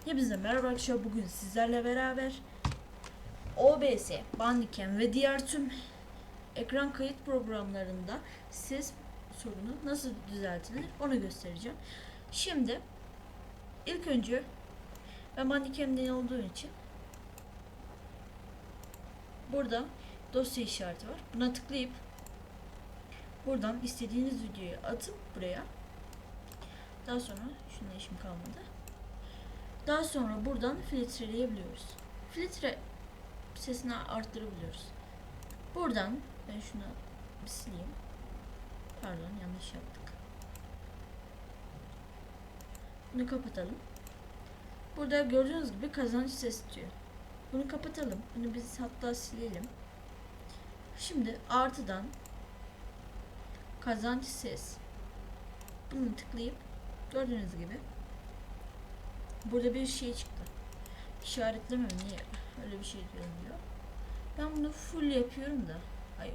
Hepinize merhaba arkadaşlar. Bugün sizlerle beraber OBS, Bandicam ve diğer tüm ekran kayıt programlarında ses sorunu nasıl düzeltilir onu göstereceğim. Şimdi ilk önce ben Bandicam'den olduğu için burada dosya işareti var. Buna tıklayıp buradan istediğiniz videoyu atıp buraya, daha sonra şununla işim kalmadı. Daha sonra buradan filtreleyebiliyoruz. Filtre sesini arttırabiliyoruz. Buradan ben şunu bir sileyim. Pardon, yanlış yaptık. Bunu kapatalım. Burada gördüğünüz gibi kazanç ses diyor. Bunu kapatalım. Bunu biz hatta silelim. Şimdi artıdan kazanç ses. Bunu tıklayıp gördüğünüz gibi burada bir şey çıktı. İşaretleme mi? Niye? Öyle bir şey diyor. Ben bunu full yapıyorum da.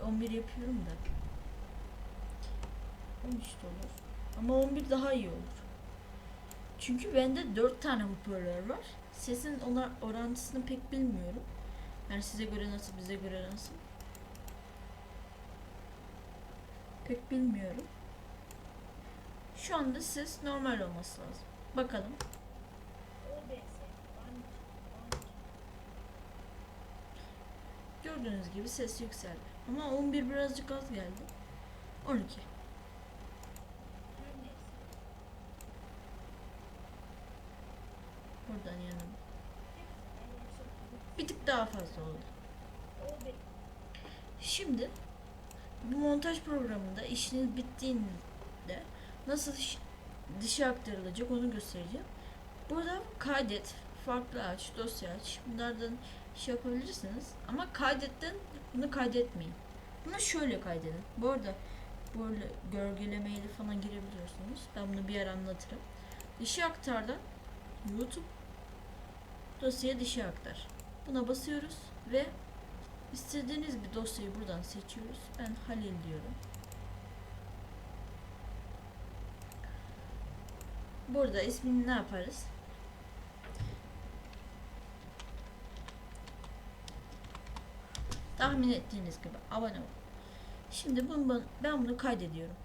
11 yapıyorum da. 13 de olur. Ama 11 daha iyi olur. Çünkü bende 4 tane hoparlör var. Sesin orantısını pek bilmiyorum. Yani size göre nasıl, bize göre nasıl? Pek bilmiyorum. Şu anda ses normal olması lazım. Bakalım. Gördüğünüz gibi ses yükseldi. Ama 11 birazcık az geldi. 12. Buradan yanım. Bir tık daha fazla oldu. Şimdi bu montaj programında işiniz bittiğinde nasıl dışa aktarılacak onu göstereceğim. Burada kaydet, farklı aç, dosya aç. Bunlardan şey yapabilirsiniz. Ama kaydetten bunu kaydetmeyin. Bunu şöyle kaydedin. Bu arada böyle gölgelemeyle falan girebiliyorsunuz. Ben bunu bir yer anlatırım. Dışa aktardan YouTube dosyaya dışa aktar. Buna basıyoruz ve istediğiniz bir dosyayı buradan seçiyoruz. Ben Halil diyorum. Burada ismini ne yaparız? Tahmin ettiğiniz gibi abone ol. Şimdi ben bunu kaydediyorum.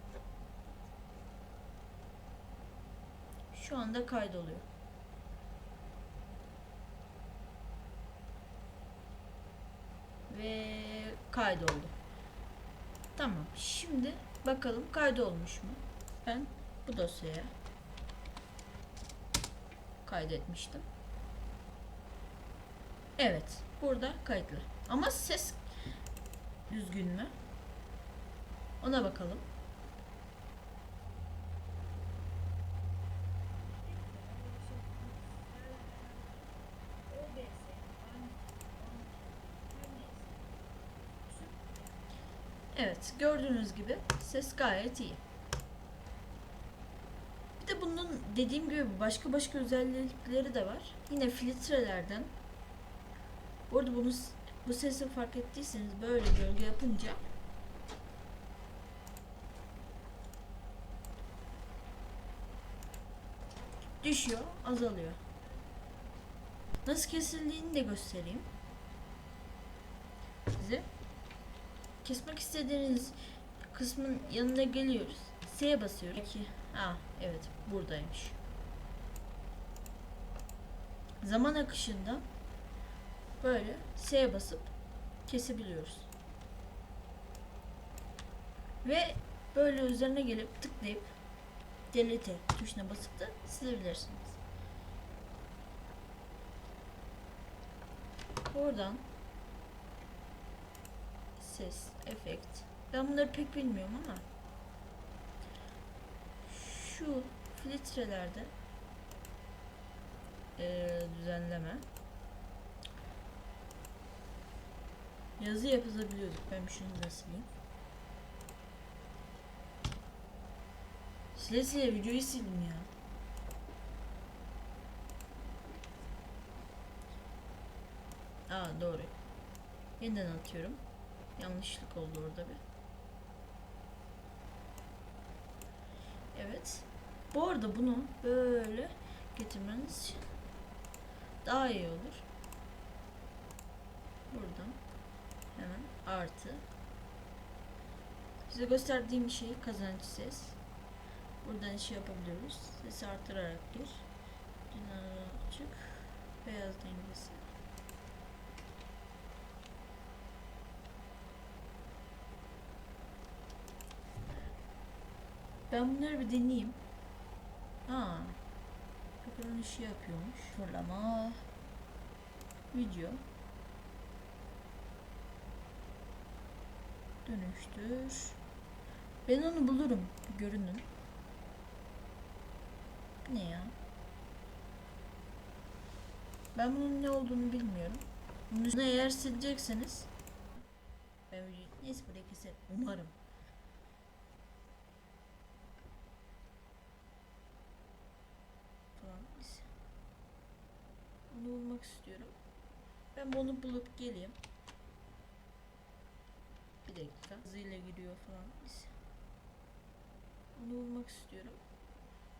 Şu anda kaydoluyor. Ve kaydoldu. Tamam. Şimdi bakalım kaydolmuş mu? Ben bu dosyaya kaydetmiştim. Evet. Burada kayıtlı. Ama ses düzgün mü? Ona bakalım. Evet, gördüğünüz gibi ses gayet iyi. Bir de bunun dediğim gibi başka özellikleri de var. Yine filtrelerden. Bu arada bu sesi fark ettiyseniz böyle gölge yapınca düşüyor, azalıyor. Nasıl kesildiğini de göstereyim size. Kesmek istediğiniz kısmın yanına geliyoruz. S'ye basıyoruz. Evet, buradaymış. Zaman akışında böyle S'ye basıp kesebiliyoruz. Ve böyle üzerine gelip tıklayıp delete tuşuna basıp da silebilirsiniz. Oradan ses, efekt. Ben bunları pek bilmiyorum ama şu filtrelerde düzenleme yazı yapabiliyorduk. Ben şunu da sileyim. Sile videoyu sildim ya. Doğru. Yeniden atıyorum. Yanlışlık oldu orada bir. Evet. Bu arada bunu böyle getirmeniz daha iyi olur. Buradan hemen artı. Size gösterdiğim şey kazanç ses. Buradan işi yapabiliyoruz. Sesi artırarak gir. Açık. Beyaz dengesi. Ben bunları bir deneyeyim. Aa, bakalım işi yapıyormuş. Fırlama. Video. Dönüştür. Ben onu bulurum. Bir görünün. Ne ya? Ben bunun ne olduğunu bilmiyorum. Bunun üstüne eğer silecekseniz ben neyse burayı keserim. Umarım. Falan. Onu bulmak istiyorum. Ben bunu bulup geleyim. Bir dakika. Hızıyla giriyor falan. Onu bulmak istiyorum.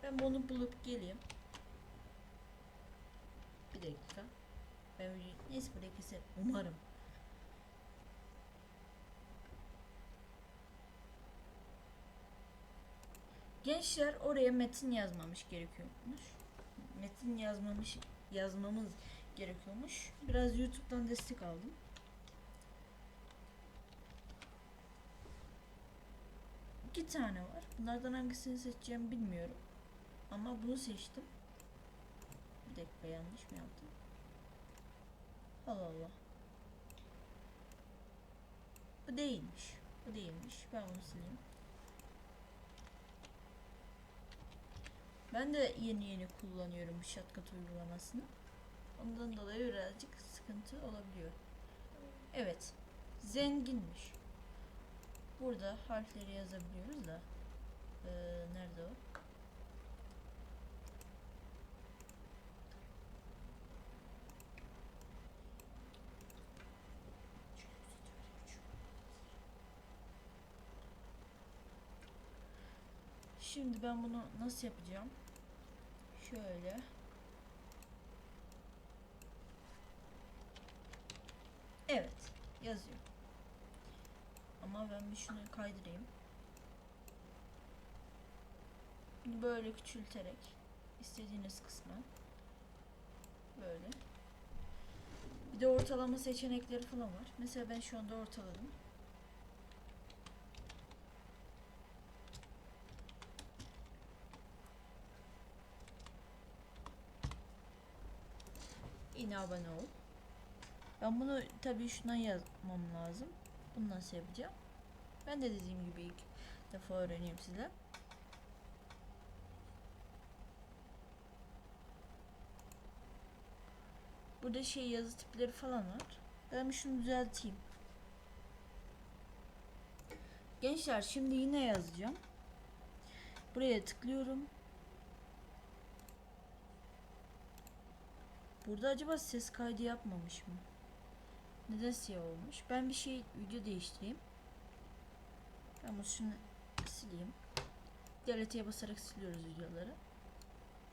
Ben bunu bulup geleyim. Bir dakika. Ben neyse burayı keserim. Umarım. Gençler oraya metin yazmamış gerekiyormuş. Metin yazmamız gerekiyormuş. Biraz YouTube'dan destek aldım. İki tane var. Bunlardan hangisini seçeceğimi bilmiyorum. Ama bunu seçtim. Bir dakika, yanlış mı yaptım? Allah Allah. Bu değilmiş. Bu değilmiş. Ben onu sileyim. Ben de yeni kullanıyorum bu Shotcut uygulamasını. Ondan dolayı birazcık sıkıntı olabiliyor. Evet. Zenginmiş. Burada harfleri yazabiliyoruz da. Nerede o? Şimdi ben bunu nasıl yapacağım? Şöyle. Evet. Yazıyor. Ama ben bir şunu kaydırayım. Böyle küçülterek istediğiniz kısmı böyle. Bir de ortalama seçenekleri falan var. Mesela ben şu anda ortaladım. Yine abone ol. Ben bunu tabii şuna yazmam lazım. Bunu nasıl yapacağım? Ben de dediğim gibi ilk defa öğreneyim size. Burada yazı tipleri falan var. Ben şunu düzelteyim. Gençler şimdi yine yazacağım. Buraya tıklıyorum. Burada acaba ses kaydı yapmamış mı? Neden siyah olmuş? Ben bir video değiştireyim. Ben bunu şunu sileyim. Delete'ye basarak siliyoruz videoları.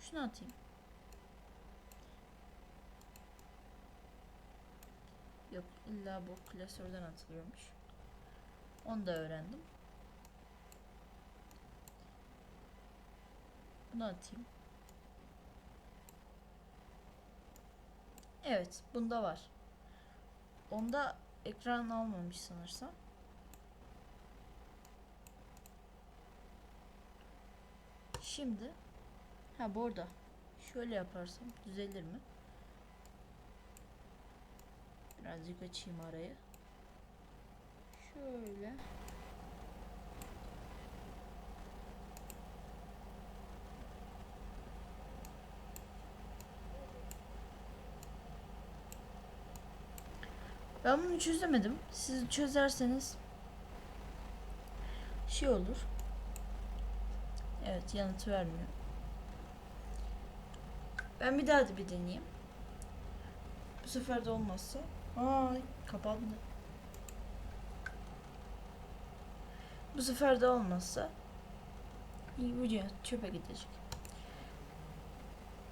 Şunu atayım. Yok, illa bu klasörden atılıyormuş. Onu da öğrendim. Bunu atayım. Evet, bunda var. Onda ekran almamış sanırsam. Şimdi bu arada şöyle yaparsam düzelir mi? Birazcık açayım arayı. Şöyle. Ben bunu çözemedim. Siz çözerseniz olur. Evet, yanıt vermiyor. Ben bir daha bir deneyeyim. Bu sefer de olmazsa. Kapandı. Bu sefer de olmazsa video çöpe gidecek.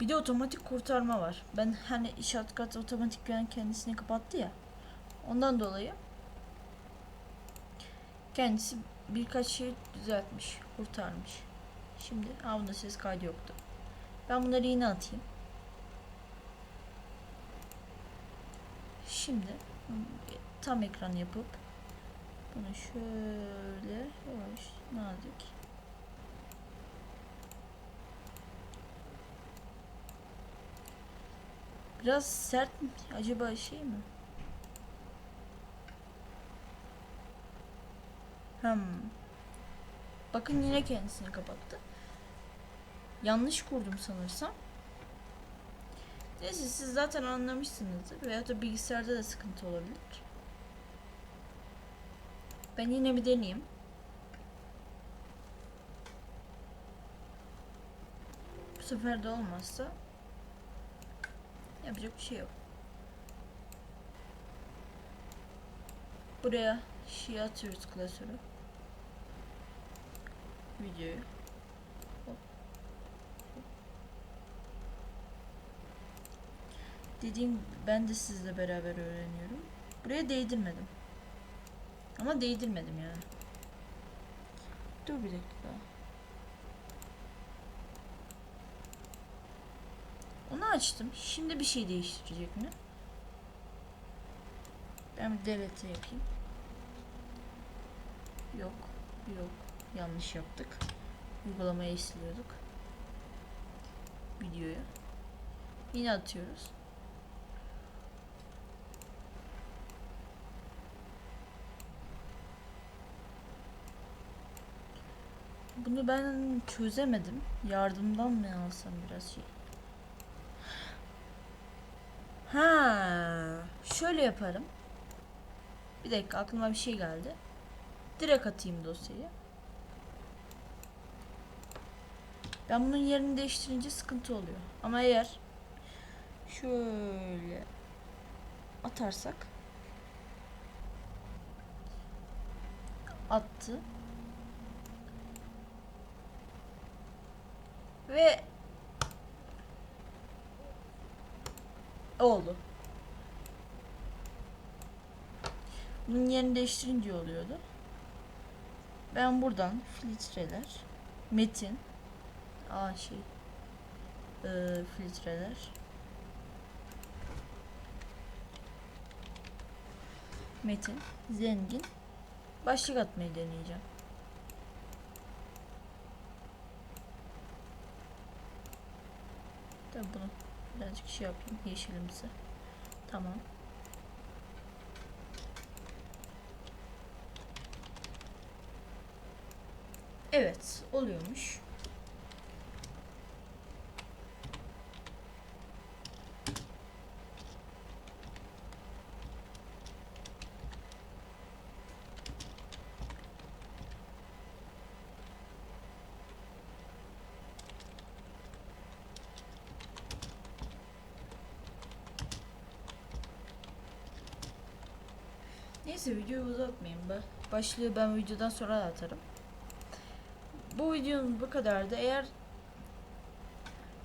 Bir de otomatik kurtarma var. Ben hani shortcut otomatik yani kendisini kapattı ya. Ondan dolayı kendisi birkaç şey düzeltmiş, kurtarmış. Şimdi bunda ses kaydı yoktu. Ben bunları yine atayım. Şimdi tam ekran yapıp bunu şöyle yavaş nazik biraz sert mi? Acaba şey mi? Bakın yine kendisini kapattı. Yanlış kurdum sanırsam. Neyse siz zaten anlamışsınızdır. Veyahut da bilgisayarda da sıkıntı olabilir. Ben yine bir deneyeyim. Bu sefer de olmazsa yapacak bir şey yok. Buraya şey atıyoruz, klasörü. Videoyu. Hop. Dediğim, ben de sizle beraber öğreniyorum. Buraya değdirmedim. Ama değdirmedim yani. Dur bir dakika. Onu açtım. Şimdi bir şey değiştirecek mi? Ben bir delete yapayım. Yok. Yok. Yanlış yaptık. Uygulamayı siliyorduk. Videoyu. Yine atıyoruz. Bunu ben çözemedim. Yardımdan mı alsam biraz şey? Şöyle yaparım. Bir dakika, aklıma bir şey geldi. Direkt atayım dosyayı. Ben bunun yerini değiştirince sıkıntı oluyor. Ama eğer şöyle atarsak attı ve oldu. Bunun yerini değiştirince oluyordu. Ben buradan filtreler, metin, filtreler, metin, zengin, başlık atmayı deneyeceğim. Tabii bunu birazcık şey yapayım, yeşilimsi. Tamam. Evet, oluyormuş. Neyse, videoyu uzatmayayım ben. Başlığı ben videodan sonra da atarım. Bu videonun bu kadardı. Eğer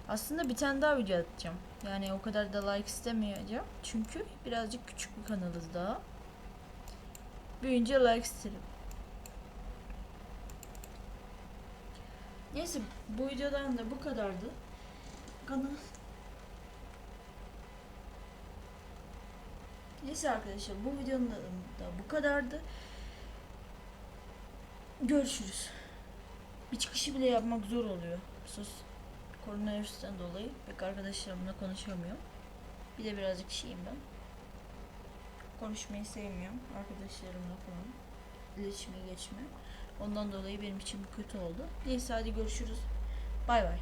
aslında bir tane daha video atacağım. Yani o kadar da like istemeyeceğim. Çünkü birazcık küçük bir kanalız daha. Büyüyünce like isterim. Neyse, bu videodan da bu kadardı. Neyse arkadaşlar, bu videonun da bu kadardı. Görüşürüz. Bir çıkışı bile yapmak zor oluyor. Sus. Koronavirüsten dolayı pek arkadaşlarımla konuşamıyorum. Bir de birazcık şeyim ben. Konuşmayı sevmiyorum arkadaşlarımla falan. İletişime geçme. Ondan dolayı benim için kötü oldu. Neyse, hadi görüşürüz. Bay bay.